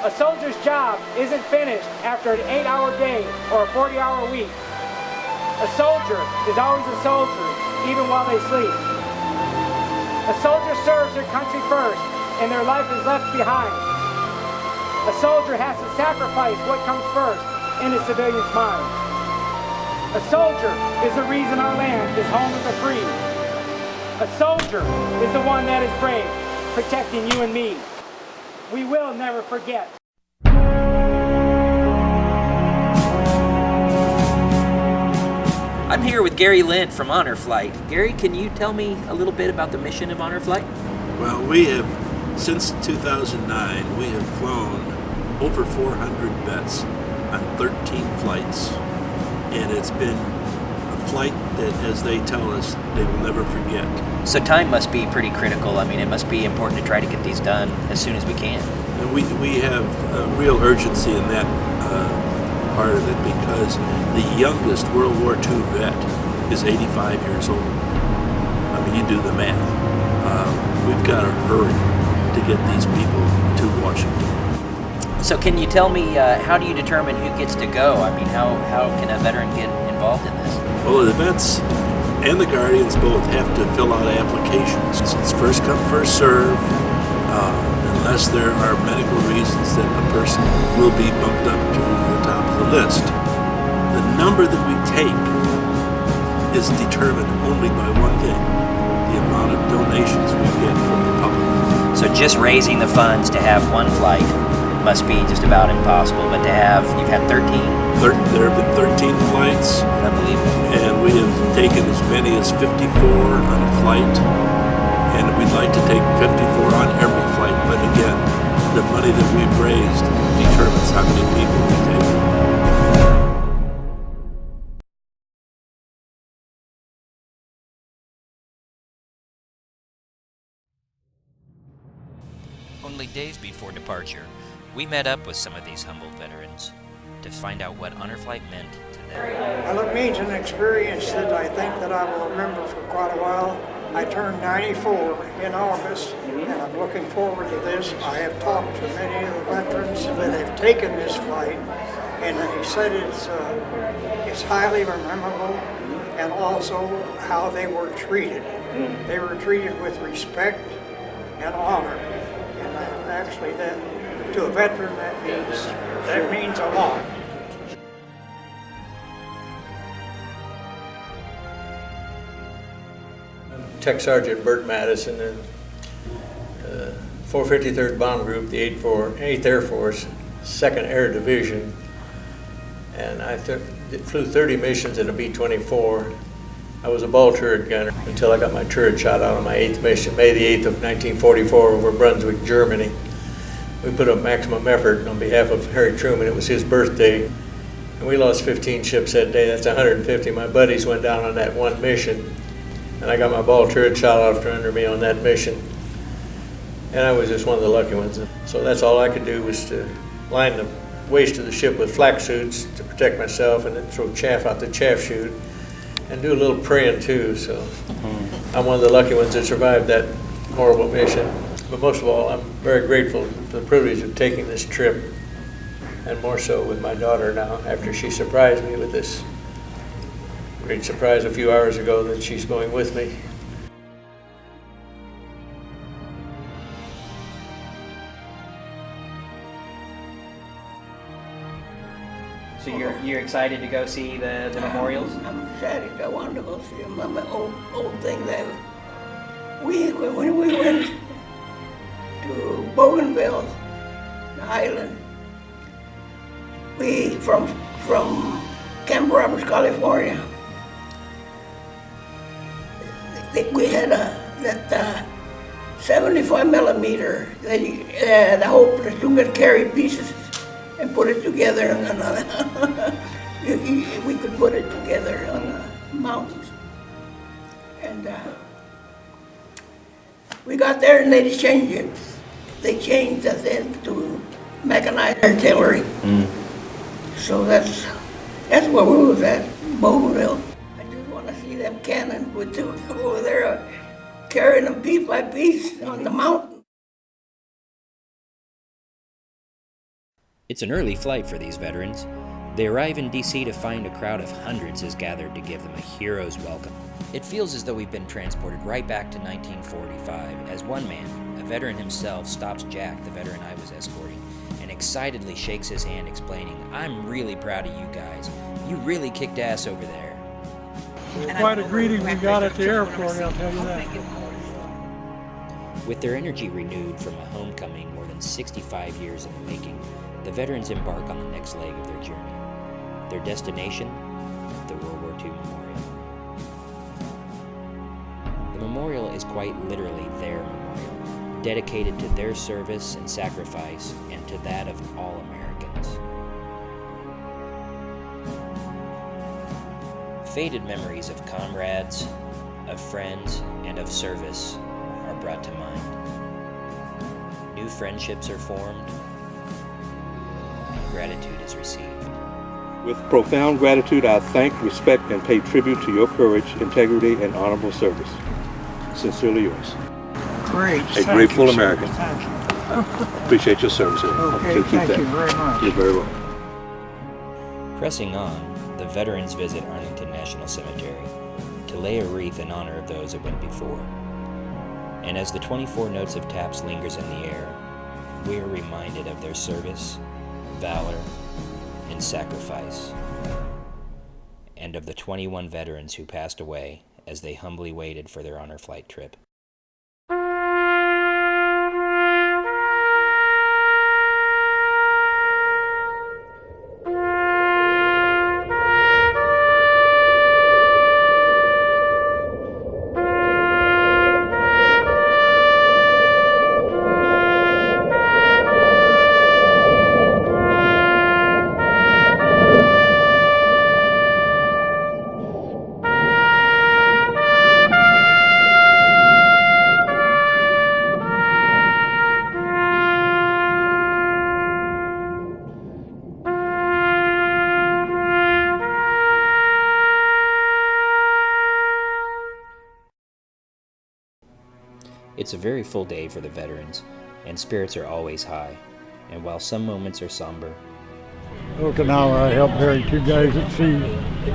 A soldier's job isn't finished after an 8-hour day or a 40-hour week. A soldier is always a soldier, even while they sleep. A soldier serves their country first, and their life is left behind. A soldier has to sacrifice what comes first in a civilian's mind. A soldier is the reason our land is home of the free. A soldier is the one that is brave, protecting you and me. We will never forget. I'm here with Gary Lind from Honor Flight. Gary, can you tell me a little bit about the mission of Honor Flight? Well, we have, since 2009, we have flown over 400 vets on 13 flights. And it's been a flight that, as they tell us, they will never forget. So time must be pretty critical. I mean, it must be important to try to get these done as soon as we can. And we have a real urgency in that part of it, because the youngest World War II vet is 85 years old. I mean, you do the math. We've got to hurry to get these people to Washington. So can you tell me, how do you determine who gets to go? I mean, how can a veteran get involved in this? Well, the vets and the guardians both have to fill out applications. It's first come, first serve. Unless there are medical reasons that a person will be bumped up to the top of the list. The number that we take is determined only by one thing: the amount of donations we get from the public. So just raising the funds to have one flight must be just about impossible, but to have, you've had 13? There have been 13 flights. Unbelievable. And we have taken as many as 54 on a flight. And we'd like to take 54 on every flight, but again, the money that we've raised determines how many people we take. Only days before departure, we met up with some of these humble veterans to find out what Honor Flight meant to them. Well, it means an experience that I think that I will remember for quite a while. I turned 94 in August, and I'm looking forward to this. I have talked to many of the veterans that have taken this flight, and they said it's highly memorable, and also how they were treated. They were treated with respect and honor, and actually, that to a veteran that means a lot. Tech Sergeant Bert Madison in 453rd Bomb Group, the 8th Air Force, 2nd Air Division, and I flew 30 missions in a B-24. I was a ball turret gunner until I got my turret shot out on my 8th mission, May the 8th of 1944, over Brunswick, Germany. We put up maximum effort on behalf of Harry Truman. It was his birthday, and we lost 15 ships that day. That's 150. My buddies went down on that one mission, and I got my ball turret shot out under me on that mission. And I was just one of the lucky ones. So that's all I could do, was to line the waist of the ship with flak suits to protect myself, and then throw chaff out the chaff chute, and do a little praying too. So I'm one of the lucky ones that survived that horrible mission. But most of all, I'm very grateful for the privilege of taking this trip, and more so with my daughter now, after she surprised me with this great surprise a few hours ago that she's going with me. So you're excited to go see the memorials? I'm excited. I want to go see them. I'm an old thing that when we went to Bougainville, the island, we from Camp Roberts, California. We had that 75 millimeter that the whole platoon could carry pieces and put it together, and we could put it together on the mountains. And we got there and they changed it. They changed us into mechanized artillery. So that's where we was at, Bougainville. I just want to see them cannons with over there carrying them piece by piece on the mountain. It's an early flight for these veterans. They arrive in D.C. to find a crowd of hundreds has gathered to give them a hero's welcome. It feels as though we've been transported right back to 1945 as one man, a veteran himself, stops Jack, the veteran I was escorting, and excitedly shakes his hand explaining, "I'm really proud of you guys. You really kicked ass over there." Quite a greeting we got at the airport, I'll tell you that. With their energy renewed from a homecoming more than 65 years in the making, the veterans embark on the next leg of their journey. Their destination, the World War II Memorial. The memorial is quite literally their memorial, dedicated to their service and sacrifice and to that of all Americans. Faded memories of comrades, of friends, and of service are brought to mind. New friendships are formed, and gratitude is received. With profound gratitude, I thank, respect, and pay tribute to your courage, integrity, and honorable service. Sincerely yours. Great. A grateful you, American. Thank you. Appreciate your service. Sir. Okay, Keep thank that. you very much. You're very welcome. Pressing on, the veterans visit Arlington National Cemetery to lay a wreath in honor of those that went before. And as the 24 notes of taps lingers in the air, we are reminded of their service, valor, and sacrifice, and of the 21 veterans who passed away as they humbly waited for their honor flight trip. It's a very full day for the veterans, and spirits are always high. And while some moments are somber, Okinawa, I helped bury 2 guys at sea.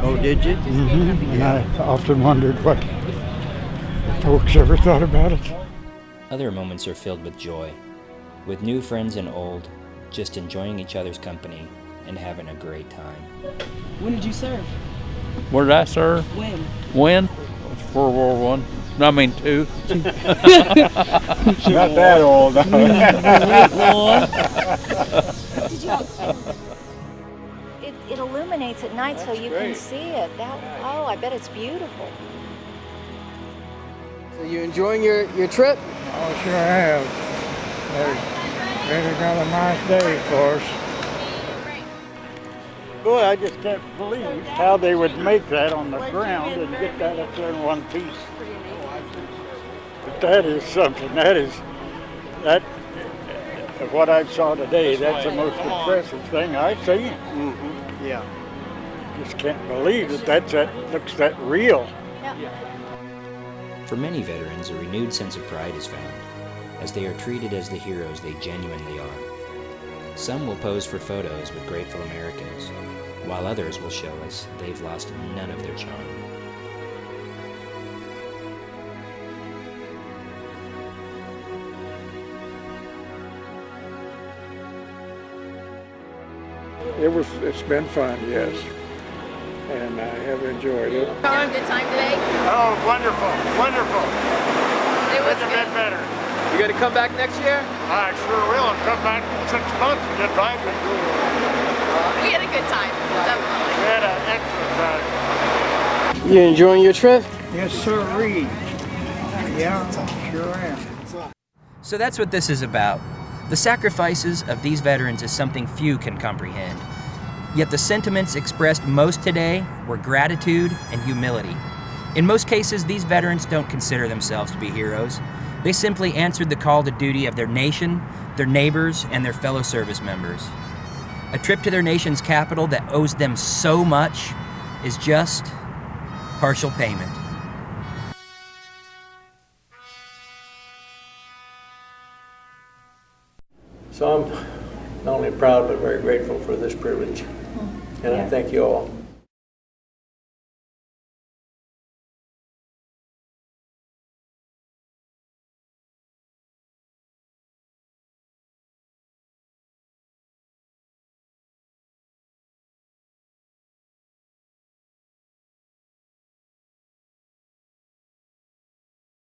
Oh, did you? And I often wondered what folks ever thought about it. other moments are filled with joy, with new friends and old, just enjoying each other's company and having a great time. When did you serve? Where did I serve? When? When? World War One. I mean, two. Not that old. Did you? It illuminates at night so you can see it. Oh, I bet it's beautiful. So you enjoying your trip? Oh, sure have. They've got a nice day for us. Boy, I just can't believe how they would make that on the ground and get that up there in one piece. But that is something. That of what I saw today, that's the most impressive thing I've seen. Mm-hmm. Yeah. Just can't believe that looks that real. For many veterans, a renewed sense of pride is found, as they are treated as the heroes they genuinely are. Some will pose for photos with grateful Americans, while others will show us they've lost none of their charm. It's been fun, yes, and I have enjoyed it. Having a good time today? Oh, wonderful, wonderful. It was Couldn't have been better. You gonna come back next year? I sure will. I'll come back in 6 months and get back. We had a good time, definitely. We had an excellent time. You enjoying your trip? Yes, sir, Reed. Yeah, sure am. So that's what this is about. The sacrifices of these veterans is something few can comprehend. Yet the sentiments expressed most today were gratitude and humility. In most cases, these veterans don't consider themselves to be heroes. They simply answered the call to duty of their nation, their neighbors, and their fellow service members. A trip to their nation's capital that owes them so much is just partial payment. So not only proud but very grateful for this privilege. And I thank you all.